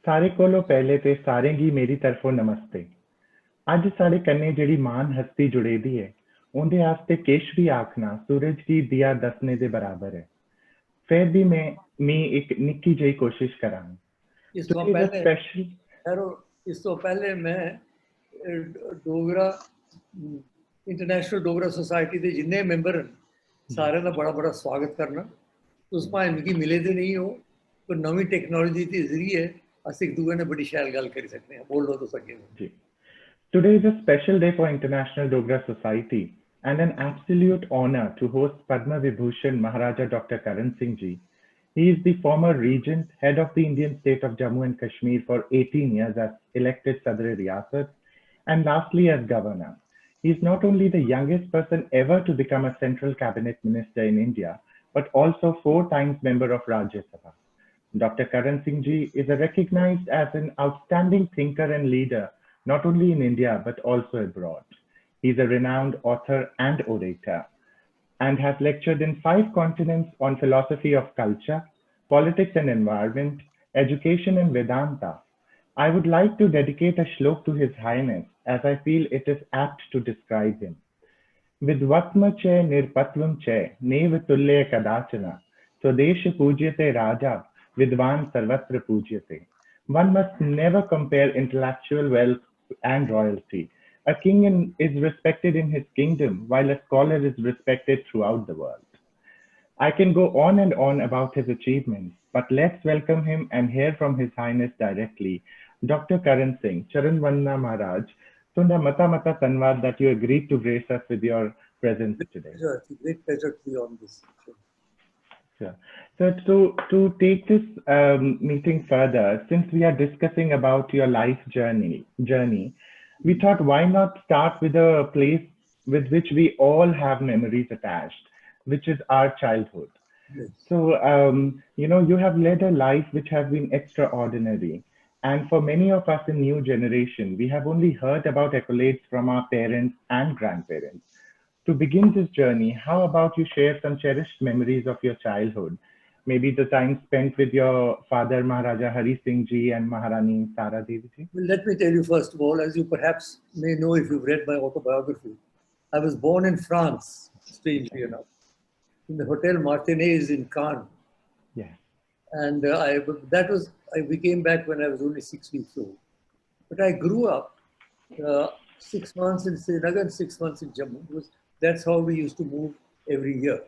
सारे कोलों पहले ते सारें गी मेरी तरफों नमस्ते। अज साढ़े कन्ने जेह्ड़ी महान हस्ती जुड़े दी है, उंदे आस्ते किश भी आखना सूरज गी दिया दसने दे बराबर है। फिर भी मैं एक निक्की जेही कोशिश करांग। इस तो Today is a पहले special खैरो इस तो पहले मैं डोगरा इंटरनेशनल डोगरा सोसाइटी के जिन्ने मैंबर हैं सारे का बड़ा बड़ा स्वागत करना। तुस भाएं मिगी मिले दे नहीं हो पर नवी टेक्नोलॉजी के जरिए अस एक दूए ने बड़ी शैल गल करी सकते हैं। बोल लो तो सके। जी। Today is a special day for International Dogra Society and an absolute honor to host Padma Vibhushan Maharaja Dr. Karan Singh Ji. He is the former regent, head of the Indian state of Jammu and Kashmir for 18 years as elected Sadr Riyasat, and lastly as governor. He is not only the youngest person ever to become a central cabinet minister in India, but also 4 times member of Rajya Sabha. Dr. Karan Singh Ji is recognized as an outstanding thinker and leader, not only in India but also abroad. He is a renowned author and orator and has lectured in 5 continents on philosophy of culture, politics and environment, education and Vedanta. I would like to dedicate a shlok to His Highness as I feel it is apt to describe him. Vidvatma che nirpatvam che nev tulya kadachana Swadesh pujyate raja vidvan sarvatra pujyate. One must never compare intellectual wealth and royalty. A king is respected in his kingdom while a scholar is respected throughout the world. I can go on and on about his achievements, but let's welcome him and hear from His Highness directly. Dr. Karan Singh, Charan Vanna Maharaj, Tunda Mata Mata Tanwad that you agreed to grace us with your presence today. It's a great pleasure to be on this show. Sure. So to take this meeting further, since we are discussing about your life journey, we thought why not start with a place with which we all have memories attached, which is our childhood. Yes. So, you have led a life which has been extraordinary. And for many of us in new generation, we have only heard about accolades from our parents and grandparents. To begin this journey, how about you share some cherished memories of your childhood? Maybe the time spent with your father, Maharaja Hari Singh Ji, and Maharani Tara Devi Ji? Well, let me tell you first of all, as you perhaps may know if you've read my autobiography, I was born in France, strangely enough, in the Hotel Martinez in Cannes. Yes. And we came back when I was only 6 weeks old. But I grew up 6 months in Srinagar and 6 months in Jammu, because that's how we used to move every year.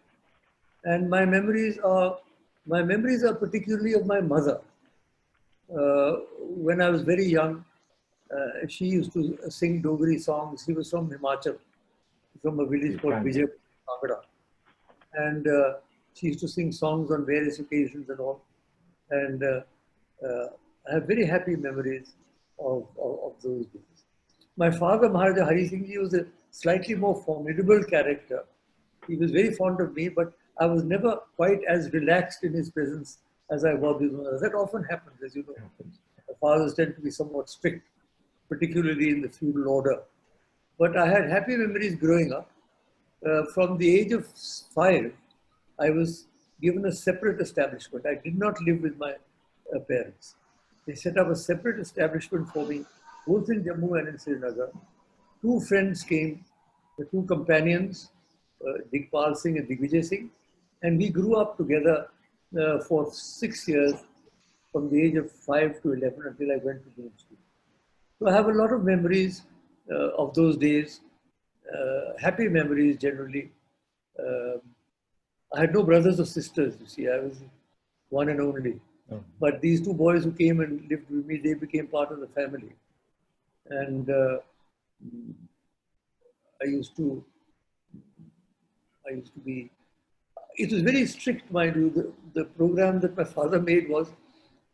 And my memories are particularly of my mother. When I was very young, she used to sing Dogri songs. She was from Himachal, from a village called Vijay Kangra. And she used to sing songs on various occasions and all. And I have very happy memories of those days. My father, Maharaja Hari Singh Ji, was a slightly more formidable character. He was very fond of me, but I was never quite as relaxed in his presence as I was with my mother. That often happens, as you know. The fathers tend to be somewhat strict, particularly in the feudal order. But I had happy memories growing up. From the age of 5, I was given a separate establishment. I did not live with my parents. They set up a separate establishment for me, both in Jammu and in Srinagar. 2 friends came, the 2 companions, Digpal Singh and Digvijay Singh, and we grew up together for 6 years, from the age of 5 to 11 until I went to grade school. So I have a lot of memories of those days, happy memories generally. I had no brothers or sisters, you see, I was one and only. Oh. But these 2 boys who came and lived with me, they became part of the family. And I used to be, it was very strict, mind you. The program that my father made was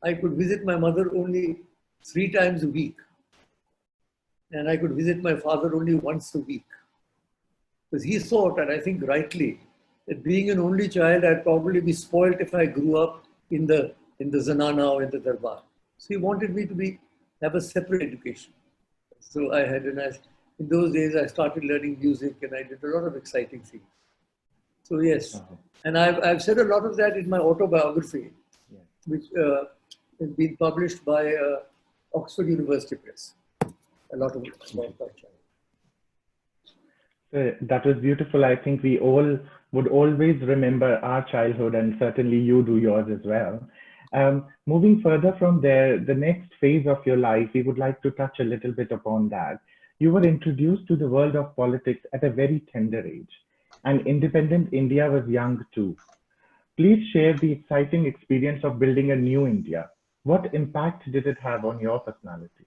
I could visit my mother only 3 times a week. And I could visit my father only once a week. Because he thought, and I think rightly, that being an only child, I'd probably be spoilt if I grew up in the Zanana or in the Darbar. So he wanted me to have a separate education. So I had, in those days, I started learning music and I did a lot of exciting things. So yes, and I've said a lot of that in my autobiography, which has been published by Oxford University Press. A lot of books about that child. That was beautiful. I think we all would always remember our childhood, and certainly you do yours as well. Moving further from there, the next phase of your life, we would like to touch a little bit upon that. You were introduced to the world of politics at a very tender age, and independent India was young too. Please share the exciting experience of building a new India. What impact did it have on your personality?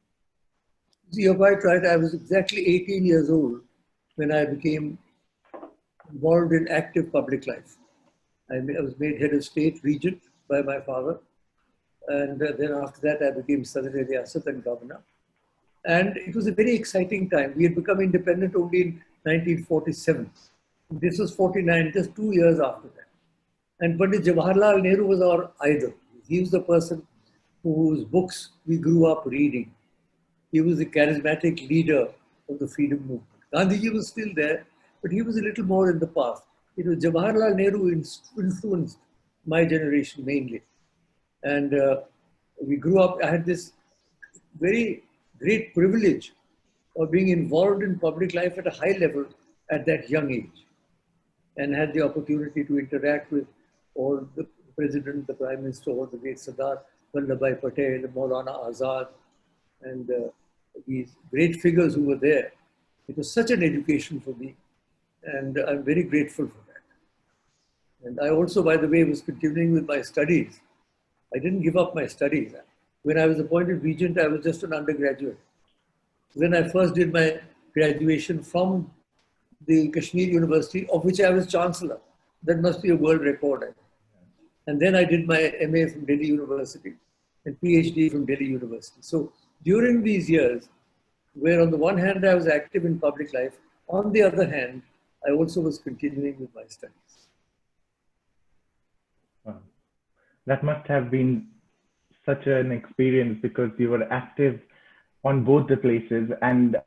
You're quite right. I was exactly 18 years old when I became involved in active public life. I was made head of state, regent by my father. And then after that, I became Sadr-e Riyasat and governor. And it was a very exciting time. We had become independent only in 1947. This was 49, just 2 years after that. And Pandit Jawaharlal Nehru was our idol. He was the person whose books we grew up reading. He was the charismatic leader of the freedom movement. Gandhiji was still there, but he was a little more in the past. You know, Jawaharlal Nehru influenced my generation mainly. And we grew up, I had this very great privilege of being involved in public life at a high level at that young age, and had the opportunity to interact with all the president, the prime minister, all the great Sardar Vallabhbhai Patel, Maulana Azad, and these great figures who were there. It was such an education for me, and I'm very grateful for that. And I also, by the way, was continuing with my studies. I didn't give up my studies. When I was appointed regent, I was just an undergraduate. Then I first did my graduation from the Kashmir University, of which I was chancellor. That must be a world record. And then I did my MA from Delhi University and PhD from Delhi University. So during these years, where on the one hand I was active in public life, on the other hand, I also was continuing with my studies. Wow. That must have been such an experience, because you were active on both the places, and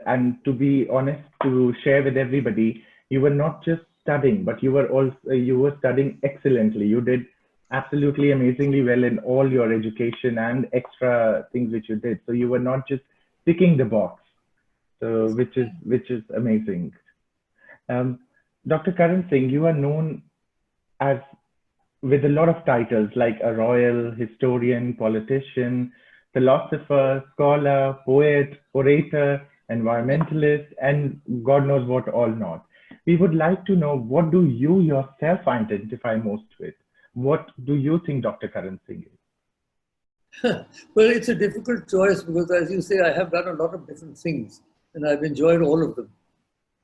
to be honest, to share with everybody, you were not just studying, but you were studying excellently. You did absolutely amazingly well in all your education and extra things which you did. So you were not just ticking the box, so which is amazing. Dr. Karan Singh, you are known as with a lot of titles like a royal, historian, politician, philosopher, scholar, poet, orator, environmentalist, and God knows what all not. We would like to know, what do you yourself identify most with? What do you think Dr. Karan Singh is? Well, it's a difficult choice because, as you say, I have done a lot of different things and I've enjoyed all of them.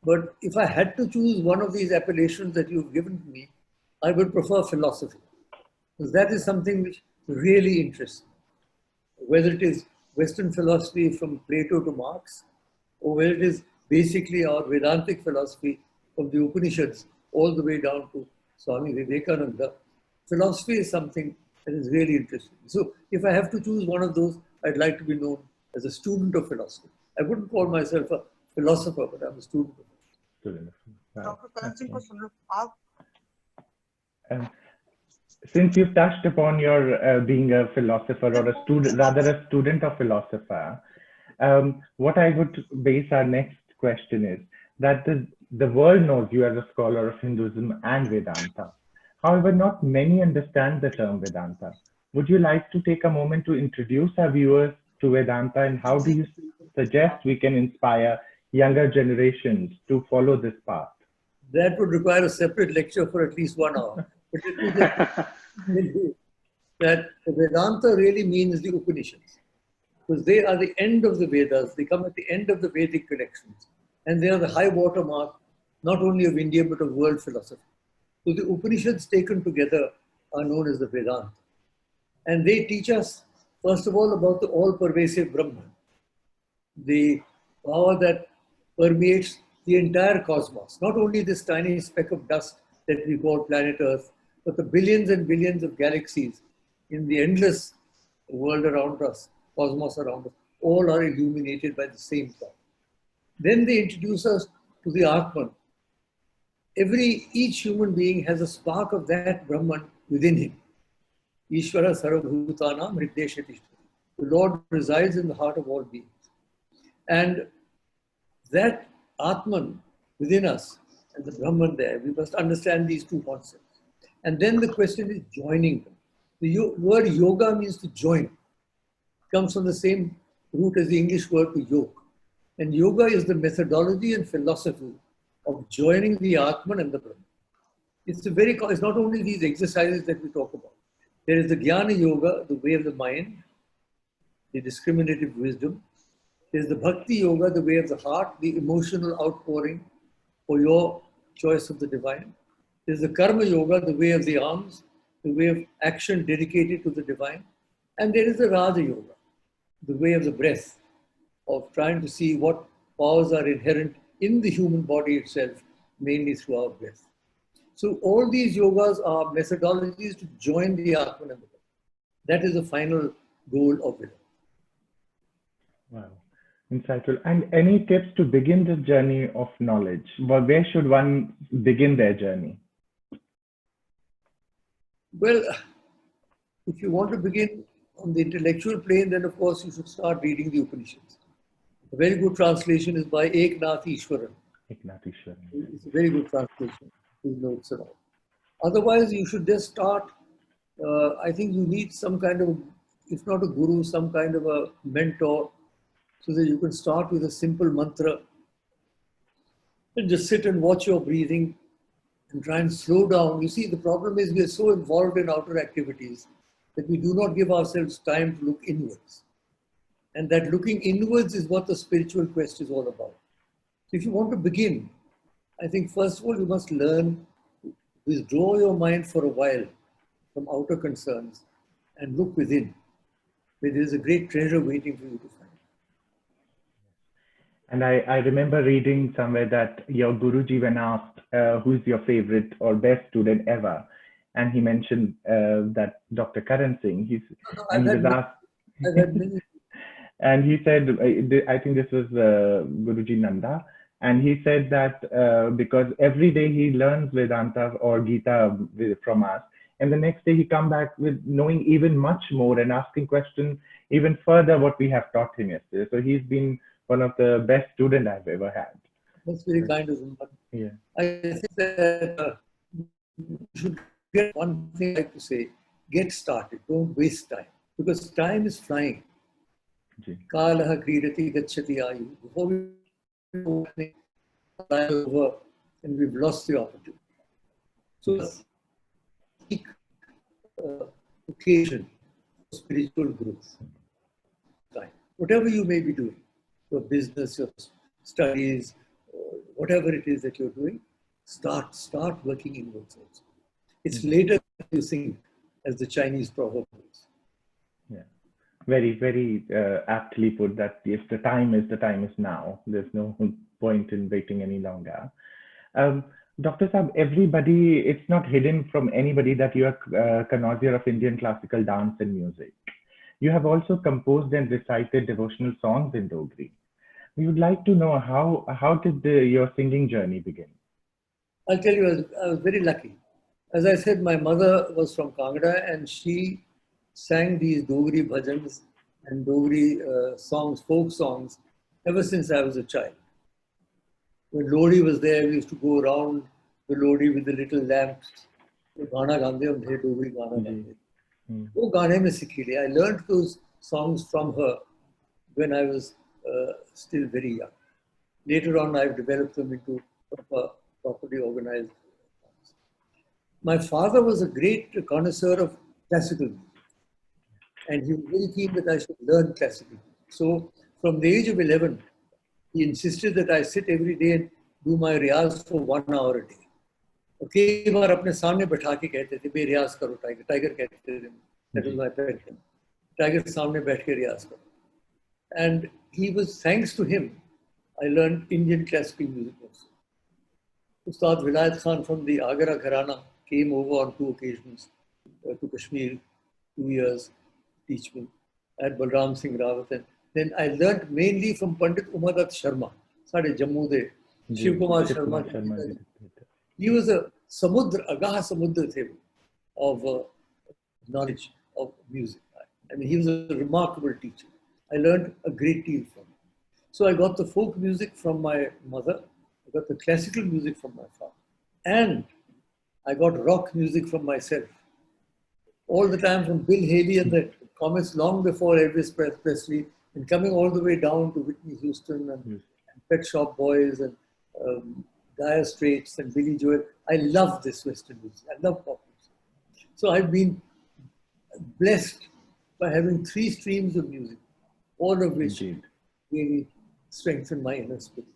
But if I had to choose one of these appellations that you've given to me, I would prefer philosophy, because that is something which really interests me. Whether it is Western philosophy from Plato to Marx, or whether it is basically our Vedantic philosophy from the Upanishads all the way down to Swami Vivekananda, philosophy is something that is really interesting. So if I have to choose one of those, I'd like to be known as a student of philosophy. I wouldn't call myself a philosopher, but I'm a student of philosophy. Dr. Karan Singh, since you've touched upon your being a philosopher, or a student, rather a student of philosopher, what I would base our next question is that the world knows you as a scholar of Hinduism and Vedanta. However, not many understand the term Vedanta. Would you like to take a moment to introduce our viewers to Vedanta, and how do you suggest we can inspire younger generations to follow this path? That would require a separate lecture for at least 1 hour. But let me just tell you that Vedanta really means the Upanishads, because they are the end of the Vedas. They come at the end of the Vedic collections, and they are the high watermark not only of India but of world philosophy. So the Upanishads taken together are known as the Vedanta, and they teach us, first of all, about the all-pervasive Brahman, the power that permeates the entire cosmos, not only this tiny speck of dust that we call planet Earth, but the billions and billions of galaxies in the endless world around us, cosmos around us, all are illuminated by the same power. Then they introduce us to the Atman. Each human being has a spark of that Brahman within him. Ishvara sarvabhutanam hrideshya tishtha. The Lord resides in the heart of all beings. And that Atman within us and the Brahman there, we must understand these two concepts. And then the question is joining them. The word yoga means to join. It comes from the same root as the English word to yoke. And yoga is the methodology and philosophy of joining the Atman and the Brahman. It's not only these exercises that we talk about. There is the Jnana Yoga, the way of the mind, the discriminative wisdom. There's the Bhakti Yoga, the way of the heart, the emotional outpouring for your choice of the divine. There's the Karma Yoga, the way of the arms, the way of action dedicated to the divine. And there is the Raja Yoga, the way of the breath, of trying to see what powers are inherent in the human body itself, mainly through our breath. So all these yogas are methodologies to join the Atman and the Brahman. That is the final goal of it. Wow, insightful. And any tips to begin this journey of knowledge? Where should one begin their journey? Well, if you want to begin on the intellectual plane, then of course you should start reading the Upanishads. A very good translation is by Eknath Ishwaran. Eknath Ishwaran. It's a very good translation. His notes and all. Otherwise, you should just start. I think you need some kind of, if not a guru, some kind of a mentor, so that you can start with a simple mantra and just sit and watch your breathing and try and slow down. You see, the problem is we are so involved in outer activities that we do not give ourselves time to look inwards. And that looking inwards is what the spiritual quest is all about. So if you want to begin, I think first of all, you must learn to withdraw your mind for a while from outer concerns and look within, where there is a great treasure waiting for you to find. And I remember reading somewhere that your Guruji, when asked who's your favorite or best student ever, and he mentioned that Dr. Karan Singh, he was asked, and he said, I think this was Guruji Nanda, and he said that because every day he learns Vedanta or Gita from us, and the next day he come back with knowing even much more and asking questions even further what we have taught him yesterday. So he's been one of the best students I've ever had. That's very kind of him. Yeah. I think that you should get one thing I like to say, get started, don't waste time, because time is flying. Kalaha kridati gacchati ayu. Before we fly over and we've lost the opportunity. So seek occasion for spiritual growth. Time. Whatever you may be doing, your business, your studies, whatever it is that you're doing, start working inwards also. It's later than you think, as the Chinese proverb is. Yeah, very, very aptly put that if the time is now. There's no point in waiting any longer. Dr. Saab, everybody, it's not hidden from anybody that you are connoisseur of Indian classical dance and music. You have also composed and recited devotional songs in Dogri. We would like to know how did your singing journey begin? I'll tell you, I was very lucky. As I said, my mother was from Kangra and she sang these Dogri bhajans and Dogri songs, folk songs, ever since I was a child. When Lodi was there, we used to go around the Lodi with the little lamps. Gana gande hum the, Dogri gana gande. वो गाने में सीखी ली. I learned those songs from her when I was still very young. Later on, I've developed them into properly organized songs. My father was a great connoisseur of classical music, and he was very keen that I should learn classical music. So, from the age of 11, he insisted that I sit every day and do my riyaz for 1 hour a day. कई बार अपने सामने बैठा के कहते थे बे रियाज करो tiger tiger कहते थे that was my pet name. Tiger सामने बैठ के रियाज करो. And he was, thanks to him, I learned Indian classical music also. Ustad Vilayat Khan from the Agra Gharana came over on 2 occasions to Kashmir, 2 years, teach me. I had Balram Singh Rawat. And then I learned mainly from Pandit Umadat Sharma, Sade Jammu de Shiv Kumar Sharma. He was a samudra, agaha samudra the of knowledge of music. and he was a remarkable teacher. I learned a great deal from him. So I got the folk music from my mother, I got the classical music from my father, and I got rock music from myself. All the time from Bill Haley and the Comets long before Elvis Presley, and coming all the way down to Whitney Houston and Pet Shop Boys and Dire Straits and Billy Joel. I love this Western music. I love pop music. So I've been blessed by having 3 streams of music, all of which really strengthen my inner spirit.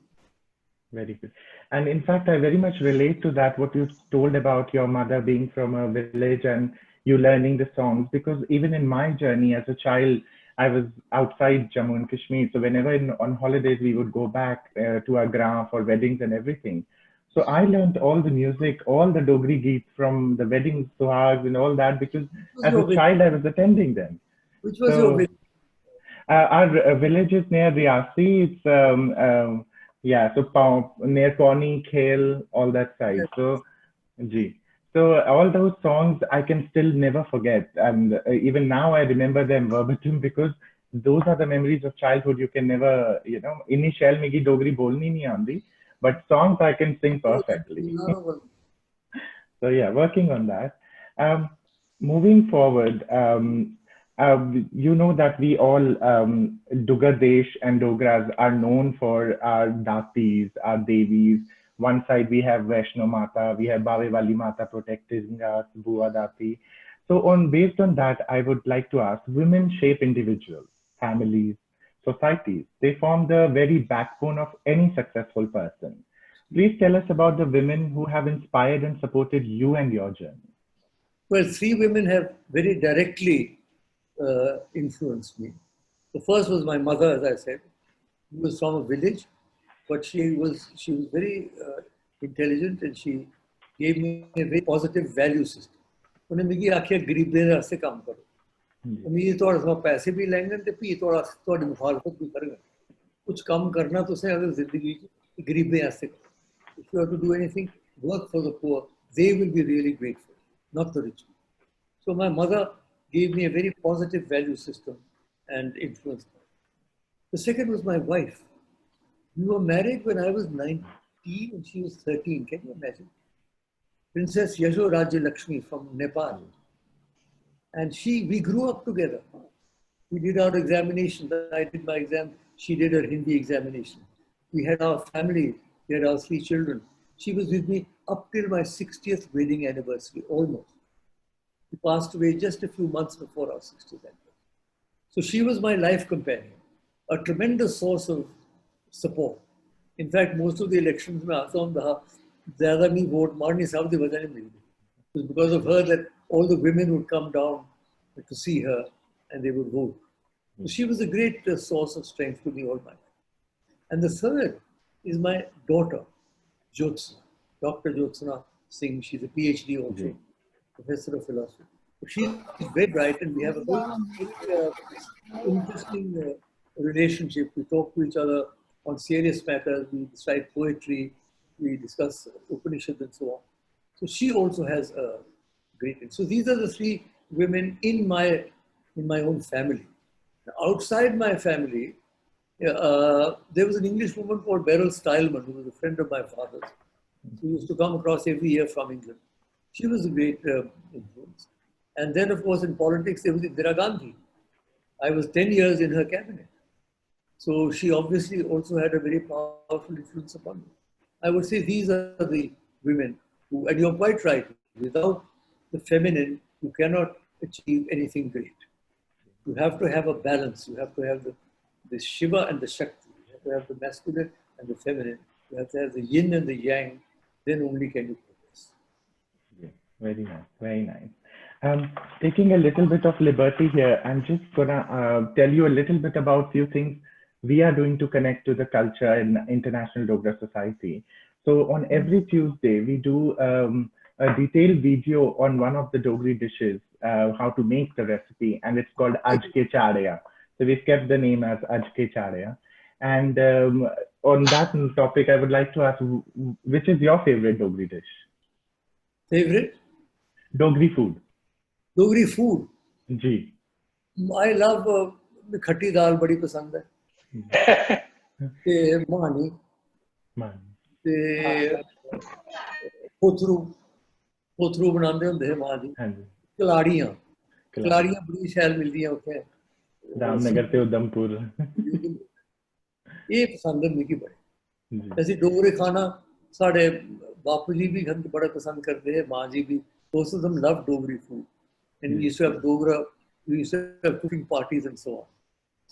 Very good. And in fact, I very much relate to that, what you told about your mother being from a village and you learning the songs, because even in my journey as a child, I was outside Jammu and Kashmir. So whenever on holidays, we would go back to Agra for weddings and everything. So I learned all the music, all the Dogri Geet from the wedding suhags and all that, because as a child, I was attending them. Which was your village? Our village is near Riyasi. It's, yeah, so near Pawnee, Khel, all that side. Yes. So, gee. So all those songs I can still never forget. And even now I remember them verbatim because those are the memories of childhood you can never, you know, inni shell megi dogri bolni nahi aandi, but songs I can sing perfectly. So yeah, working on that. Moving forward, you know that we all, Dugar Desh and Dogras are known for our Datis, our Devis. One side we have Vaishno Mata, we have Bave Wali Mata protecting us, Bua Dati. So based on that, I would like to ask, women shape individuals, families, societies. They form the very backbone of any successful person. Please tell us about the women who have inspired and supported you and your journey. Well, 3 women have very directly influenced me. The first was my mother, as I said, who was from a village, but she was very intelligent, and she gave me a very positive value system. उन्हें मिगी आखिया गरीबें दे वास्ते काम करो। अमीर थोड़ा सा पैसे भी लेंगे ते भी थोड़ा थोड़ी मुखालफत भी करेंगे। कुछ काम करना तो से अगर जिंदगी गरीबें वास्ते करो। If you have to do anything, work for the poor. They will be really grateful, not the rich. So my mother gave me a very positive value system and influenced me. The second was my wife. We were married when I was 19 and she was 13. Can you imagine? Princess Yasho Rajya Lakshmi from Nepal. And we grew up together. We did our examinations. I did my exam. She did her Hindi examination. We had our family. We had our 3 children. She was with me up till my 60th wedding anniversary, almost. She passed away just a few months before our 60th anniversary. So she was my life companion, a tremendous source of support. In fact, most of the elections में आता हूँ कहा ज़्यादा नहीं vote मारनी साहब की वजह नहीं मिली. It was because of her that all the women would come down to see her and they would vote. So she was a great source of strength to me all my life. And the third is my daughter, Jyotsna, Dr. Jyotsna Singh. She's a PhD also, professor of philosophy. She's very bright, and we have a very interesting relationship. We talk to each other on serious matters. We recite poetry. We discuss Upanishads and so on. So she also has a great. So these are the 3 women in my own family. Outside my family, there was an English woman called Beryl Stileman, who was a friend of my father's. She used to come across every year from England. She was a great influence. And then, of course, in politics, there was Indira Gandhi. I was 10 years in her cabinet. So she obviously also had a very powerful influence upon me. I would say these are the women who, and you're quite right, without the feminine, you cannot achieve anything great. You have to have a balance. You have to have the Shiva and the Shakti. You have to have the masculine and the feminine. You have to have the yin and the yang. Then only can you progress. Yeah, very nice, very nice. Taking a little bit of liberty here, I'm just gonna tell you a little bit about few things we are doing to connect to the culture in International Dogra Society. So on every Tuesday, we do a detailed video on one of the Dogri dishes, how to make the recipe, and it's called Aj Ke Chadaya. So we've kept the name as Aj Ke Chadaya. And on that topic, I would like to ask, which is your favorite Dogri dish? Favorite? Dogri food. Dogri food? Ji. I love खट्टी दाल बड़ी पसंद है ते मानी Man. ते पोथरू पोथरू बनाते होंदे हे मां जी हाँ जी कलाड़ियां कलाड़ी कलाड़ियां बड़ी शैल मिलदियां उत्थे रामनगर ते उधमपुर ये पसंद है मिगी बड़े जी ऐसी डोगरे खाना साढ़े बापू जी भी बड़ा पसंद करते हैं माँ जी भी both of them love Dogri food and we used to have Dogra we used to have cooking parties and so on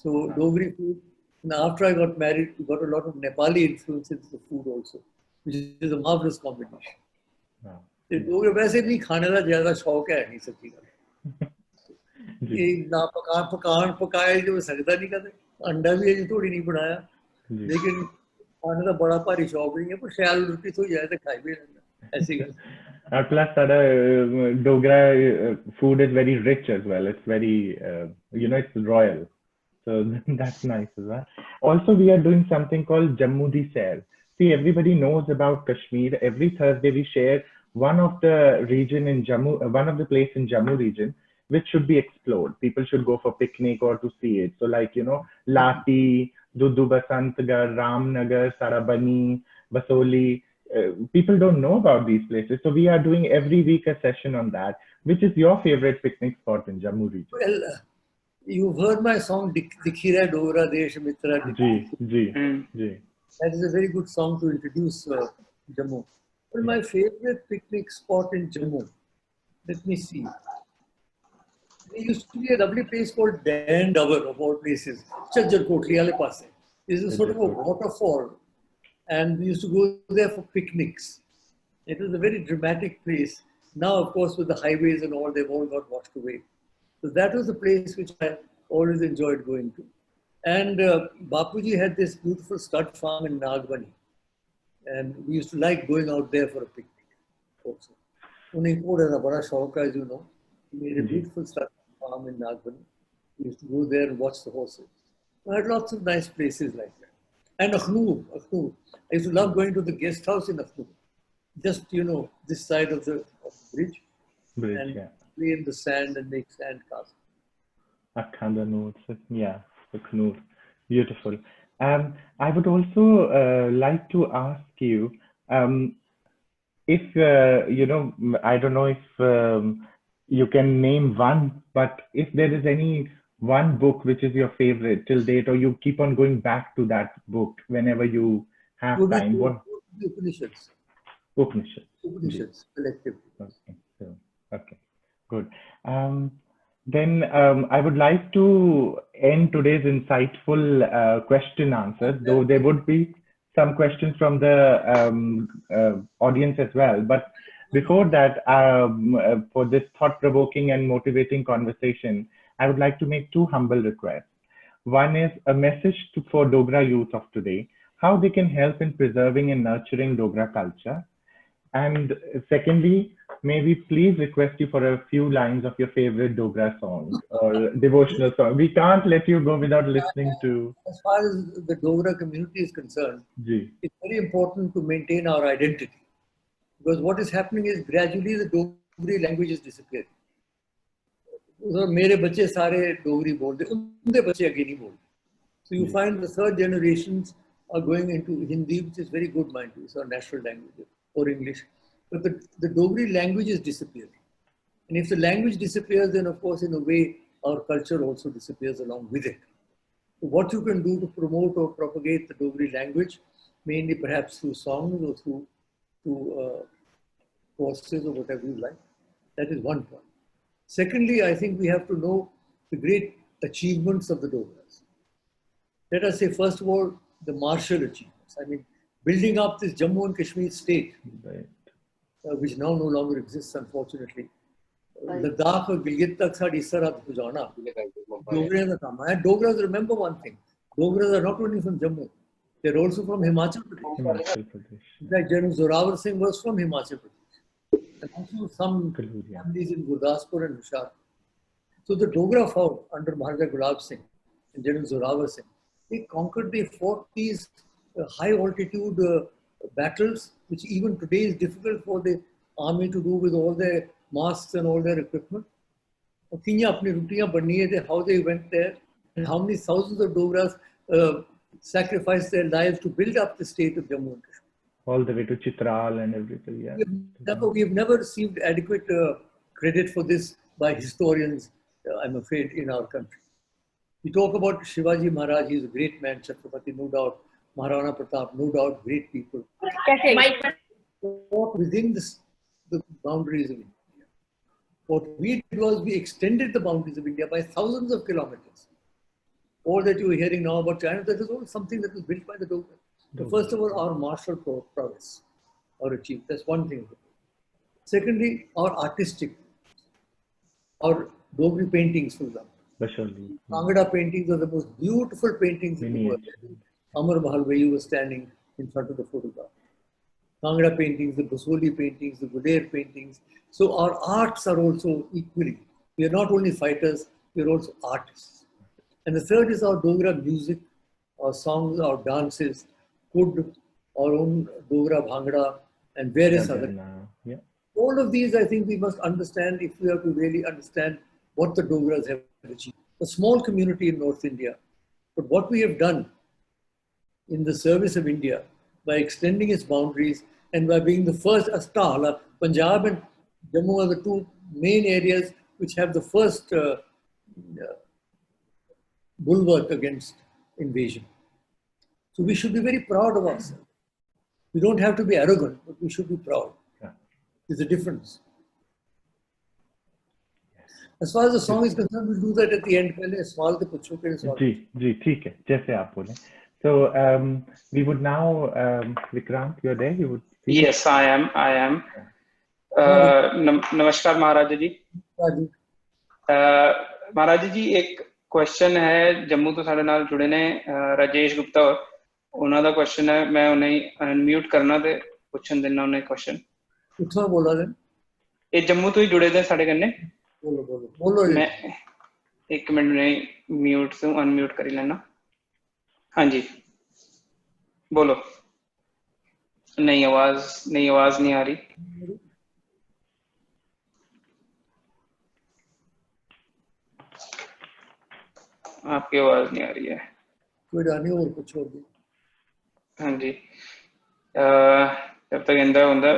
so Dogri food and after I got married we got a lot of Nepali influence into the food also which is a marvelous combination हाँ ਤੇ ਡੋਗਰੇ ਵੈਸੇ ਵੀ ਖਾਣੇ ਦਾ ਜ਼ਿਆਦਾ ਸ਼ੌਕ ਹੈ ਨਹੀਂ ਸੱਚੀ ਗੱਲ जी ਇਹ ਨਾ ਪਕਾਣ ਪਕਾਏ ਜੋ ਸਕਦਾ ਨਹੀਂ ਕਦੇ ਅੰਡਾ ਵੀ ਅਜੇ ਥੋੜੀ ਨਹੀਂ ਬਣਾਇਆ जी ਲੇਕਿਨ ਖਾਣੇ ਦਾ ਬੜਾ ਭਾਰੀ ਸ਼ੌਕ ਨਹੀਂ ਹੈ ਪਰ ਸ਼ਾਇਦ ਰੋਟੀ ਤੋਂ ਜਾਏ ਤਾਂ ਖਾਈ ਵੀ ਲੈਂਦਾ ਐਸੀ ਗੱਲ plus Dogra food is very rich as well. It's very it's royal. So that's nice as well. Also, we are doing something called Jammu Di Sair. See, everybody knows about Kashmir. Every Thursday we share one of the region in Jammu, one of the place in Jammu region, which should be explored. People should go for picnic or to see it. So like, Lati, Dudu Basantgarh, Ramnagar, Sarabani, Basoli. People don't know about these places. So we are doing every week a session on that. Which is your favorite picnic spot in Jammu region? well you've heard my song Dikhira Dogra Desh Mitra Ji, ji, ji. that is a very good song to introduce Jammu well my favorite picnic spot in Jammu let me see there used to be a lovely place called Dan Dover of all places Chajjar Kotli wale paase this is sort of a waterfall and we used to go there for picnics. It was a very dramatic place. Now, of course, with the highways and all, they've all got washed away. So that was the place which I always enjoyed going to. And Bapuji had this beautiful stud farm in Nagbani. And we used to like going out there for a picnic also. Unhe koda da bada shauk hai, as you know. He made a beautiful stud farm in Nagbani. We used to go there and watch the horses. I had lots of nice places like that. And Akhnoor. I used to love going to the guest house in Akhnoor. Just, this side of the bridge. And play in the sand and make sand castles. Akhandanur, yeah, Akhnoor. Beautiful. I would also like to ask you, if, I don't know if you can name one, but if there is any one book which is your favorite till date, or you keep on going back to that book whenever you have time. What? The Upanishads. Upanishads, collectively. Okay, good. Then I would like to end today's insightful question answers, though there would be some questions from the audience as well. But before that, for this thought-provoking and motivating conversation, I would like to make two humble requests. One is a message for Dogra youth of today, how they can help in preserving and nurturing Dogra culture. And secondly, may we please request you for a few lines of your favorite Dogra song or devotional song. We can't let you go without listening to. As far as the Dogra community is concerned, it's very important to maintain our identity. Because what is happening is gradually the Dogri language is disappearing. मेरे बच्चे सारे डोगरी बोलते उनके बच्चे आगे नहीं बोलते so you find the third generations are going into Hindi, which is very good, mind you, it's our national language, or English, but the Dogri language is disappearing, and if the language disappears, then of course in a way our culture also disappears along with it. So what you can do to promote or propagate the Dogri language, mainly perhaps through songs or through courses or whatever you like, that is one point. Secondly, I think we have to know the great achievements of the Dogras. Let us say, first of all, the martial achievements. I mean, building up this Jammu and Kashmir state, which now no longer exists, unfortunately. Ladakh or Gilgit tak saadi sarhad pujana. Dogras, remember one thing. Dogras are not only from Jammu, they're also from Himachal Pradesh. In fact, General Zorawar Singh was from Himachal Pradesh. And also some families in Gurdaspur and Hushar. So the Dogra fought under Maharaja Gulab Singh and General Zorawar Singh. They fought these high altitude battles, which even today is difficult for the army to do with all their masks and all their equipment. कियां अपनी रुटियां बननी है, how they went there and how many thousands of Dogras sacrificed their lives to build up the state of Jammu and Kashmir. All the way to Chitral and everything. Yeah. We have never received adequate credit for this by historians, I'm afraid, in our country. We talk about Shivaji Maharaj, he is a great man, Chhatrapati, no doubt, Maharana Pratap, no doubt, great people. Within the boundaries of India. What we did was we extended the boundaries of India by thousands of kilometers. All that you are hearing now about China, that is all something that was built by the Dogras. So first of all, our martial prowess or achieved. That's one thing. Secondly, our artistic, our Dogri paintings, for example. Bhangra paintings are the most beautiful paintings in the world. Amar Mahal, where you were standing in front of the photograph. Bhangra paintings, the Basoli paintings, the Gudair paintings. So our arts are also equally. We are not only fighters, we are also artists. And the third is our Dogra music, our songs, our dances, Kud, our own Dogra Bhangra, and various other. Yeah. All of these, I think we must understand if we have to really understand what the Dogras have achieved. A small community in North India, but what we have done in the service of India by extending its boundaries and by being the first Astala, Punjab and Jammu are the two main areas which have the first bulwark against invasion. So we should be very proud of ourselves. We don't have to be arrogant, but we should be proud. Yeah. There's a difference. As far as the song is concerned, we'll do that at the end. पहले सवाल के पूछो के सवाल. जी ठीक है जैसे आप बोलें. So we would now Vikrant, you're there. You would. Yes, I am. नमस्कार महाराज जी. महाराज जी एक क्वेश्चन है जम्मू तो साढ़े नाल जुड़े ने राजेश गुप्ता ਉਹਨਾਂ ਦਾ क्वेश्चन है मैं उन्हें अनम्यूट करना ते पूछन देना उन्हें क्वेश्चन. कितना बोला दे? ये जम्मू तो ही जुड़े थे साढ़े कन्ने. बोलो. मैं एक मिनट में म्यूट से अनम्यूट कर लेना. हाँ जी बोलो. नहीं आवाज नहीं आ रही. आपकी आवाज नहीं आ रही है. कोई डाली और कुछ और भी. हाँ जी जब तक इंदा होंदा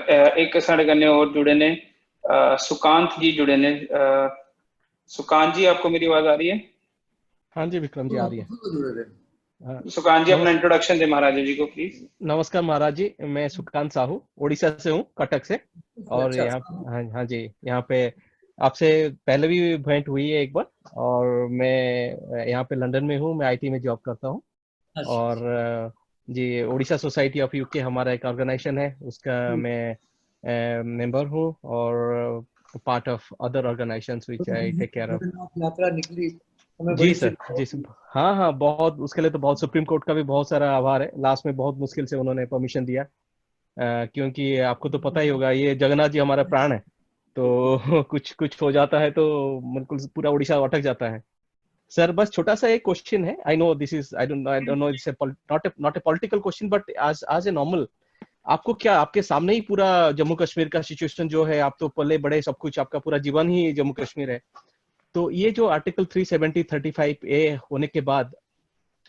एक साढ़े कन्ने और जुड़े ने सुकांत जी जुड़े ने. सुकांत जी आपको मेरी आवाज आ रही है? हाँ जी विक्रम जी आ रही है. सुकांत जी अपना इंट्रोडक्शन दे महाराज जी को प्लीज. नमस्कार महाराज जी, मैं सुकांत साहू उड़ीसा से हूँ, कटक से. और यहाँ हाँ जी यहाँ पे आपसे पहले भी भेंट हुई है एक बार. और मैं यहाँ पे लंदन में हूँ, मैं आईटी में जॉब करता हूँ. और जी उड़ीसा सोसाइटी ऑफ यूके हमारा एक ऑर्गेनाइजेशन है, उसका मैं मेंबर हूँ और part of other organisations which I take care of. यात्रा निकली जी सर. हाँ बहुत उसके लिए तो बहुत सुप्रीम कोर्ट का भी बहुत सारा आभार है. लास्ट में बहुत मुश्किल से उन्होंने परमिशन दिया क्योंकि आपको तो पता ही होगा ये जगन्नाथ जी हमारा प्राण है, तो कुछ हो जाता है तो बिल्कुल पूरा उड़ीसा अटक जाता है. सर बस छोटा सा एक क्वेश्चन है. I know this is I don't know it's not a political question but आज ए नॉर्मल, आपको क्या आपके सामने ही पूरा जम्मू कश्मीर का सिचुएशन जो है, आप तो पले बड़े सब कुछ, आपका पूरा जीवन ही जम्मू कश्मीर है. तो ये जो आर्टिकल 370-35A होने के बाद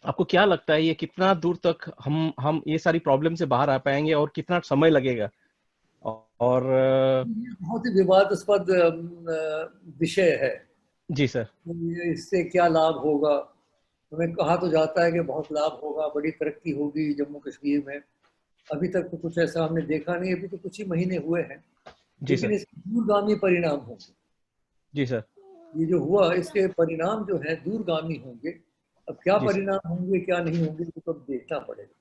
आपको क्या लगता है ये कितना दूर तक हम ये सारी प्रॉब्लम से बाहर आ पाएंगे और कितना समय लगेगा? और बहुत ही विवादास्पद विषय है. जी सर. इससे क्या लाभ होगा? हमें कहा तो जाता है कि बहुत लाभ होगा, बड़ी तरक्की होगी जम्मू कश्मीर में. अभी तक तो कुछ ऐसा हमने देखा नहीं. अभी तो कुछ ही महीने हुए हैं, लेकिन इसके दूरगामी परिणाम होंगे. जी सर. ये जो हुआ इसके परिणाम जो है दूरगामी होंगे. अब क्या परिणाम होंगे क्या नहीं होंगे तो अब देखना पड़ेगा.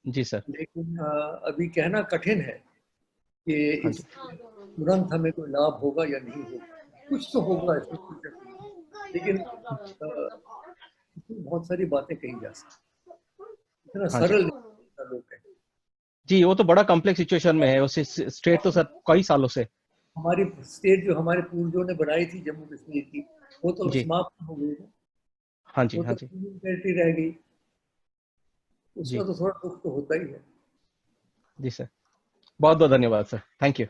जी सर. लेकिन अभी कहना कठिन है कि इस तुरंत हमें कोई लाभ होगा या नहीं होगा. कुछ तो होगा इसमें, लेकिन बहुत सारी बातें कही जा सकती. इतना सरल लोग हैं जी. वो तो बड़ा कॉम्प्लेक्स सिचुएशन में है. उस स्टेट तो सर कई सालों से हमारी स्टेट जो हमारे पूर्वजों ने बनाई थी जम्मू कश्मीर की, वो तो समाप्त हो गई. हाँ जी रह गई. उसका तो थोड़ा दुख तो होता ही है. जी सर. बहुत बहुत धन्यवाद सर. Thank you.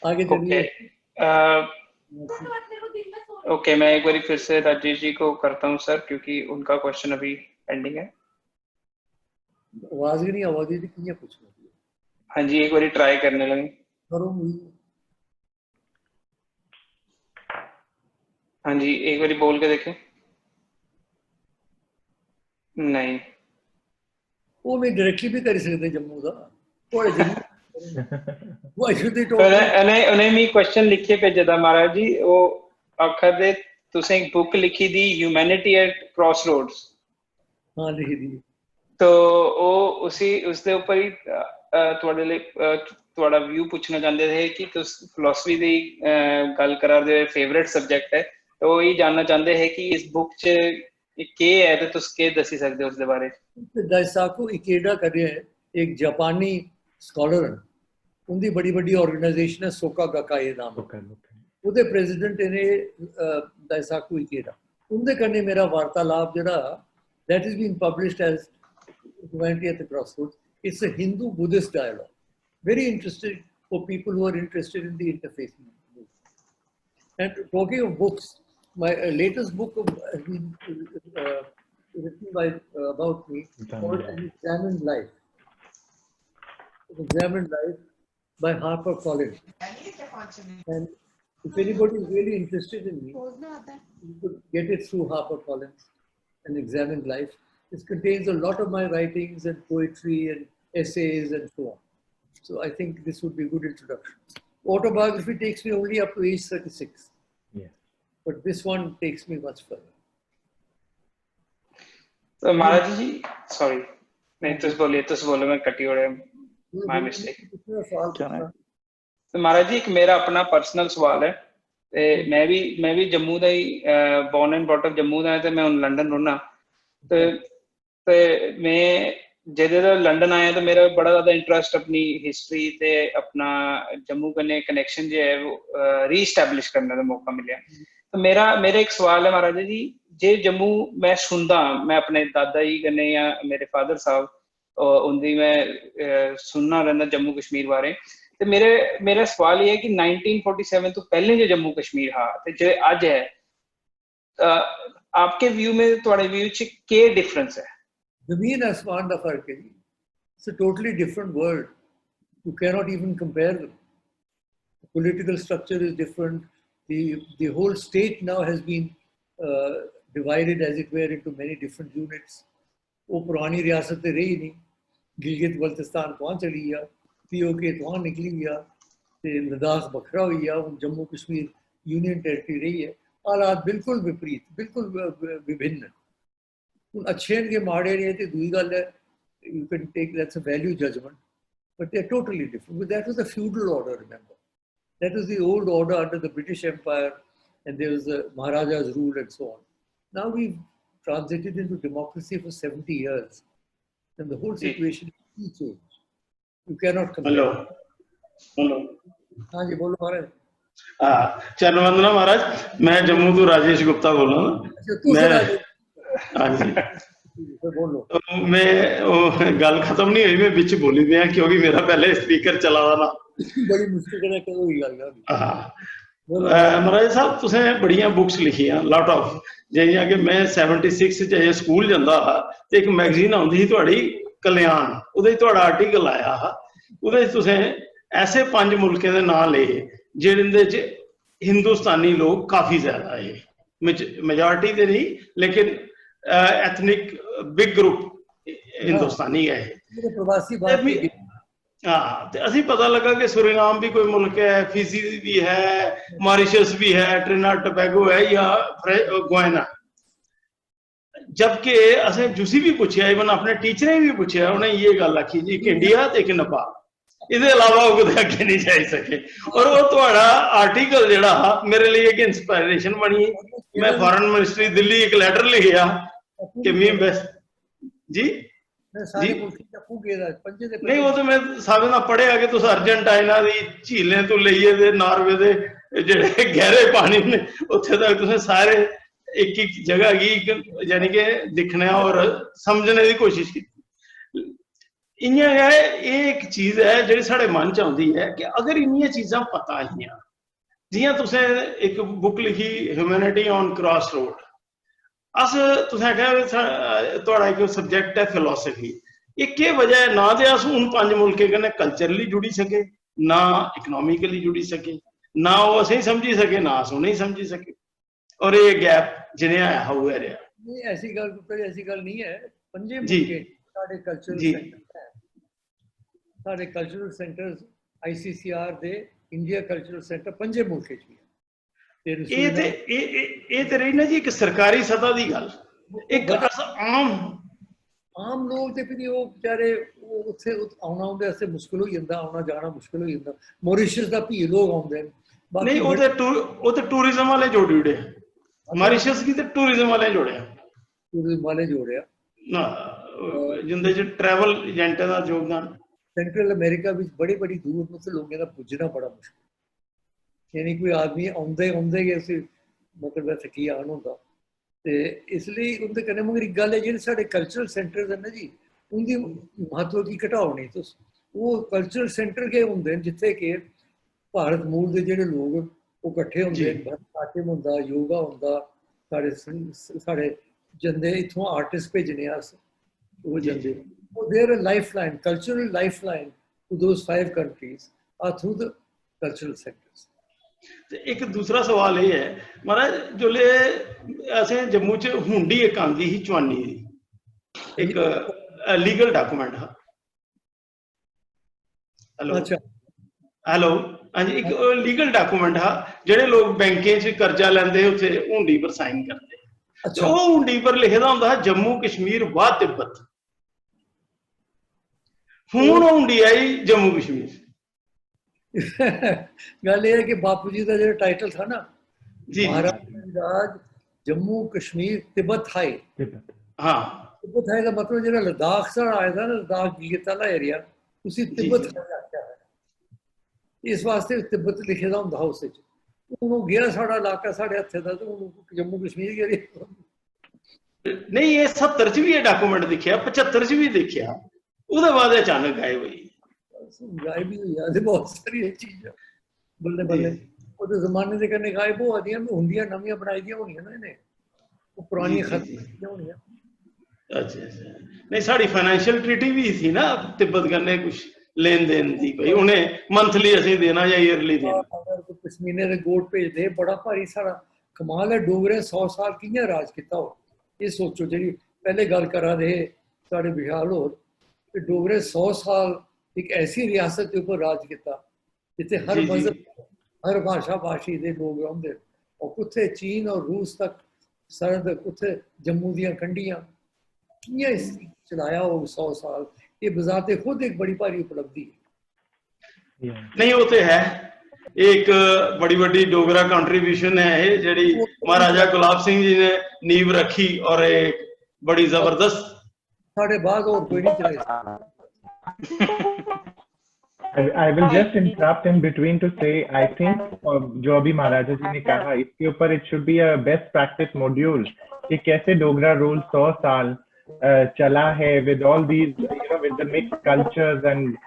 आगे ओके चलिए। ओके, मैं एक बार फिर से राजेश जी को करता हूँ सर, क्योंकि उनका क्वेश्चन अभी पेंडिंग है। आवाज ही नहीं आवाज ही किया कुछ नहीं। हाँ जी, एक बार ट्राई करने लगे। करो हाँ जी, एक बार बोल के देखें। नहीं, वो मैं डायरेक्टली भी कर सकते जम्मू का थोड़े जरूर व्हाई शुड दे पर टॉक। उन्हें मी क्वेश्चन लिखे भेजा था महाराज जी। वो आखर दे तुसें एक बुक लिखी दी ह्यूमैनिटी एट क्रॉसरोड्स। हाँ लिखी दी। तो वो उसी उसके ऊपर ही ਤੁਹਾਡੇ ਲਈ ਤੁਹਾਡਾ व्यू पूछना चाहते थे कि तुस फिलोसफी ਦੀ ਗੱਲ ਕਰਾ ਦੇ फेवरेट सब्जेक्ट है, तो ये जानना चाहते हैं कि इस बुक च के है तो तुस के दसी सकते हो उसके बारे। दाइसाकु इकेडा करे एक जापानी स्कॉलर है, उनकी बड़ी बड़ी ऑर्गेनाइजेशन है सोका गकाई नाम ਉਹਦੇ ਪ੍ਰੈਜ਼ੀਡੈਂਟ ਨੇ दाइसाकु इकेडा। उनके कन्ने मेरा वार्तालाप जरा that is being published as Humanity at the Crossroads. It's a Hindu-Buddhist dialogue. Very interesting for people who are interested in the interfaith movement. And talking of books, my latest book has been written by about me called An Examined Life. An Examined Life by HarperCollins. And if anybody is really interested in me, you could get it through HarperCollins, An Examined Life. This contains a lot of my writings and poetry and essays and so on. So I think this would be a good introduction. Autobiography takes me only up to age 36. Yeah. But this one takes me much further. तो महाराज जी sorry नहीं तुस बोलो मैं कटी हो रहा my mistake. तो महाराज जी एक मेरा अपना पर्सनल सवाल है। ते मैं भी जम्मू दा ही born and brought up Jammu दा है, ते मैं हुन लंडन रौह्ना। ते मैं जदों लंडन आया तो मेरा बड़ा ज्यादा इंटरेस्ट अपनी हिस्टरी ते अपना जम्मू कन्नै कनेक्शन जो है वो रीस्टैब्लिश करने का मौका मिला। तो मेरा एक सवाल है महाराज जी, जे जम्मू मैं सुनदा, मैं अपने दादा जी कन्नै या मेरे फादर साहब उनदी मैं सुनना रहना जम्मू कश्मीर बारे। ते मेरा सवाल ये है कि 1947 तो पहले जो जम्मू कश्मीर हा ते जो अज है, आपके व्यू में थोड़े व्यू च के डिफरेंस है? Zameen Asmaan da fark hai. It's a totally different world. You cannot even compare them. The political structure is different. The whole state now has been divided, as it were, into many different units. वो पुरानी रियासतें रही नहीं, गिलगित बल्तिस्तान वहाँ चली गया, POK तो वहाँ निकली गया, लद्दाख बखरा हुई गया, जम्मू कश्मीर यूनियन टेरिटरी रही है। हालात बिल्कुल विपरीत, बिल्कुल विभिन्न। अच्छे के माड़े नहीं थे दूसरी गल है, you can take that's a value judgment, but they're totally different. But that was the feudal order, remember. That was the old order under the British Empire, and there was the Maharaja's rule and so on. Now we've transited into democracy for 70 years, and the whole situation is changed. You cannot compare. Hello हाँ जी बोलो महाराज। चरण वंदना महाराज, मैं जम्मू तो राजेश गुप्ता बोल रहा हूँ। मैं हाँ जी बोलो। मैं गल खत्म नहीं हुई, मैं बिच बोली दिया क्योंकि मेरा पहले स्पीकर चला था ना। बड़ी मुश्किल है कदों ही गल महाराज साहब तुसें बड़ियां बुक्स लिखियां, लॉट ऑफ, जियां कि मैं 76 च स्कूल जंदा हा ते एक मैगजीन आउंदी सी तुहाडी कल्याण, उहदे च तुहाडा आर्टिकल आया हा, उहदे च तुसें ऐसे 5 मुल्कें दे नाम ले जिहदे च हिंदुस्तानी लोग काफी ज्यादा है, मेजॉरिटी ते नहीं लेकिन एथनिक बिग ग्रुप हिंदुस्तानी है। प्रवासी हाँ, तो असी पता लगा कि सुरीनाम भी कोई मुल्क है, फिजी भी है, मॉरिशस भी है, ट्रिनिडाद टोबैगो है या गुयाना। जबकि असें जुसी भी पूछा, इवन अपने टीचरें भी पूछा, उन्हें ये गल आखी जी एक इंडिया ते एक नेपाल, इसके अलावा वो कुछ अगे नहीं जा सके। और वो तुहाडा आर्टिकल जिहड़ा मेरे लिए एक इंस्पायरेशन बनी। मैं फॉरेन मिनिस्ट्री दिल्ली एक लैटर लिखिया कि मी बेस्ट जी नहीं, वो तो मैं सारे ना पढ़िया कि तुस अर्जेंटाइना दी झीलें तो लेइए ते नार्वे दे जेहड़े गहरे पानी ने उत्थे तक तुसें सारे एक जगह की यानी कि दिखने और समझने की कोशिश की। इ'यां गै एह् इक चीज है जेह्ड़ी साढ़े मन च औंदी है कि अगर इन्नियां चीजां पता हियां, जियां तुसें एक बुक लिखी ह्यूमैनिटी ऑन क्रॉस रोड, अस तुसें आखेआ तुहाड़ा इक सब्जैक्ट है फिलोसफी, एह् केह् वजह है ना ते अस हून 5 मुल्कें कन्नै कल्चरली जुड़ी सके, ना इकनॉमिकली जुड़ी सके, ना ओह् असें समझी सके, ना अस उ'नेंगी समझी सके, और ये गैप जिनें है उ'ऐ रेहा। नहीं ऐसी गल नहीं है, 5 जी मुल्कें साढ़े कल्चरल जी सेंटर है, साढ़े कल्चरल सेंटर्स ICCR दे इंडिया कल्चरल सेंटर 5 मुल्कें च भी है। ਇਹ ਤੇ ਰਹੀ ਨਾ ਜੀ ਇੱਕ ਸਰਕਾਰੀ ਸਤਹ ਦੀ ਗੱਲ, ਇੱਕ आम लोग ते फिर वो बेचारे उत्थे आना उंदे वास्ते मुश्किल हो जांदा, आना जाना मुश्किल हो जांदा। मॉरिशस दा भी लोग आउंदे न, नहीं वो तो टूरिज्म वाले जोड़े, मॉरिशस की तो टूरिज्म वाले जोड़े, टूरिज्म वाले जोड़े ना जिंदे च ट्रैवल एजेंटें दा योगदान। सेंट्रल अमेरिका विच बड़ी बड़ी दूर मतलब लोगों दा पुजना बड़ा मुश्किल, यानी कोई आदमी आउंदे गै उसी मतलब थकी आन होंदा ते इसलिए उनके कन्नै। मगर एक गल है जेह्ड़े साढ़े कल्चरल सेंटर्स न जी, उनकी महत्व गी घटाओ नहीं तुस। वो कल्चरल सेंटर गै होंदे न जित्थे कि भारत मूल दे जेह्ड़े लोग ओह् कट्ठे होंदे न, भरतनाट्यम होंदा, योगा होंदा, साढ़े जंदे इत्थों आर्टिस्ट भेजने अस, ओह् जंदे, their life line, cultural life line to those 5 countries are through the cultural centres. एक दूसरा सवाल ये है महाराज, जोले असें जम्मू च हुंडी एक आंदी ही चवानी दी, एक लीगल डॉक्यूमेंट हा। हेलो हेलो हाँ जी, एक लीगल डॉक्यूमेंट हा जेह्ड़े लोग बैंकें च कर्जा लैंदे उत्थे हुंडी पर साइन करदे, ते ओह् हुंडी पर लिखे दा होंदा हा जम्मू कश्मीर व तिब्बत। हुण हुंडी आई जम्मू कश्मीर। गल ये है कि बापू जी का जो टाइटल था ना, महाराज राज जम्मू कश्मीर तिब्बत हाई, हाँ तिब्बत हाई का मतलब जो लद्दाख से आया था ना, लद्दाख गिलगित वाला एरिया, उसी तिब्बत हाई आख्या है। इस वास्ते तिब्बत लिखे दा होंदा उस विच। हुण गया साढ़ा इलाका साढ़े हत्थे दा, ते हुण जम्मू कश्मीर गै रेहा। नहीं ये 70 च भी ये डॉक्यूमेंट दिखिया, 75 च भी देखिया, उसदे बाद अचानक गायब हुई। गायब ही हुई है बहुत सारी चीज़ां बल्ले बल्ले, वो तो जमाने के कन्नै गायब हो दियां, हुंदियां नवियां बनाई दियां होनियां ना इन्हें, वो पुरानियां खत्म कीतियां होनियां। अच्छा अच्छा, नहीं साड़ी फाइनेंशियल ट्रीटी भी थी ना तिब्बत कन्नै, कुछ लेन देन दी, भाई उन्हें मंथली असें देना या ईयरली देना। अगर कोई पश्मीने दे गोट भेजदे, बड़ा भारी सारा कमाल है। डोगरे 100 साल कि'यां राज कीता हो, ये सोचो। जी पहले गल करा दे साढ़े विशाल होर, डोगरे 100 साल एक ऐसी रियासत के ऊपर राज किया जिथे हर मजहब, हर भाषा भाषी के लोग रहिंदे, और कुत्थे चीन और रूस तक सरहद, कुत्थे जम्मू दियां कंडियां, कि'यां चलाया हो 100 साल। ये बजाते खुद एक बड़ी भारी उपलब्धि है। नहीं वो तो है, एक बड़ी बड़ी डोगरा कंट्रीब्यूशन है ये, जेड़ी महाराजा गुलाब सिंह जी ने नींव रखी, और एक बड़ी जबरदस्त साढ़े बाद और कोई नहीं चलाई। I will just interrupt in between to say, I think जो अभी महाराजा जी ने कहा, इसके ऊपर it should be a best practice module कि कैसे डोगरा रूल 100 साल चला है, with all these, with the mixed cultures and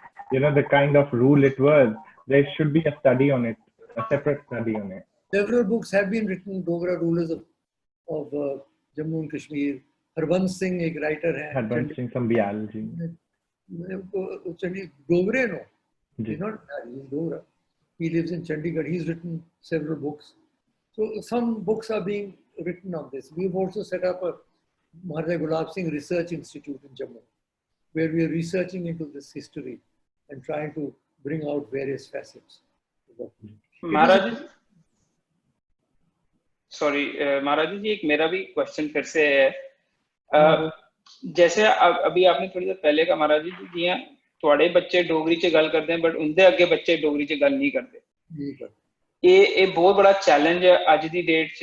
the kind of rule it was. There should be a study on it, a separate study on it. Several books have been written, Dogra rulers of Jammu and Kashmir. Harbans Singh एक writer है, Harbans Singh Sambial ji, Dogre no, he's not he's Dogra. He lives in Chandigarh. He's written several books. So some books are being written on this. We've also set up a Maharaja Gulab Singh Research Institute in Jammu, where we are researching into this history and trying to bring out various facets. Maharaj sorry महाराज जी, एक मेरा भी question फिर से है। जैसे अभी आपने थोड़ी देर पहले कहा महाराज जी, जियां थोड़े बच्चे डोगरी च गल करते हैं बट उनके अगे बच्चे डोगरी च गल नहीं करते, ये बहुत बड़ा चैलेंज है अज दी डेट च